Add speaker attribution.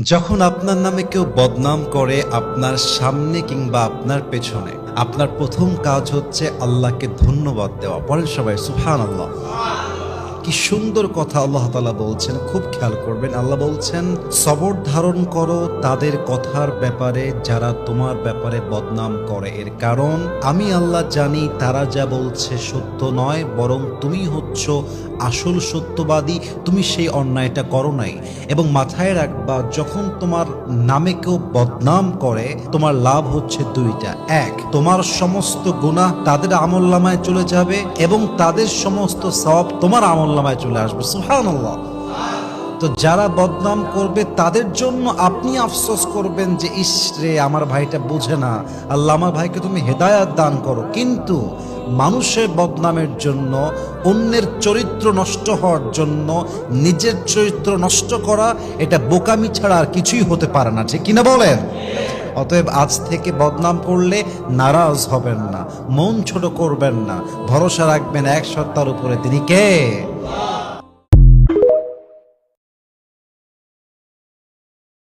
Speaker 1: যখন আপনার নামে কেউ বদনাম করে আপনার সামনে কিংবা আপনার পেছনে, আপনার প্রথম কাজ হচ্ছে আল্লাহকে ধন্যবাদ দেওয়া। পড়েন সবাই সুবহানাল্লাহ। কি সুন্দর কথা আল্লাহ তাআলা বলছেন, খুব খেয়াল করবেন। আল্লাহ বলছেন, সবর ধারণ করো তাদের কথার ব্যাপারে যারা তোমার ব্যাপারে বদনাম করে। এর কারণ আমি আল্লাহ জানি তারা যা বলছে সত্য নয়, বরং তুমি হচ্ছ আসল সত্যবাদী। তুমি সেই অন্যায়টা করো নাই। এবং মাথায় রাখবা, যখন তোমার নামে কেউ বদনাম করে তোমার লাভ হচ্ছে দুইটা। এক, তোমার সমস্ত গুনাহ তাদের আমলনামায় চলে যাবে এবং তাদের সমস্ত সওয়াব তোমার আমলনামায় চলে আসবে। সুবহানাল্লাহ। তো যারা বদনাম করবে তাদের জন্য আপনি আফসোস করবেন যে ইস রে, আমার ভাইটা বোঝে না, আল্লাহ আমার ভাইকে তুমি হেদায়াত দান করো। কিন্তু মানুষের বদনামের জন্য, অন্যের চরিত্র নষ্ট হওয়ার জন্য নিজের চরিত্র নষ্ট করা, এটা বোকামি ছাড়া আর কিছুই হতে পারে না। ঠিক কিনা বলেন? অতএব আজ থেকে বদনাম করলে নারাজ হবেন না, মন ছোট করবেন না, ভরসা রাখবেন এক সত্তার উপরে, তিনি কে?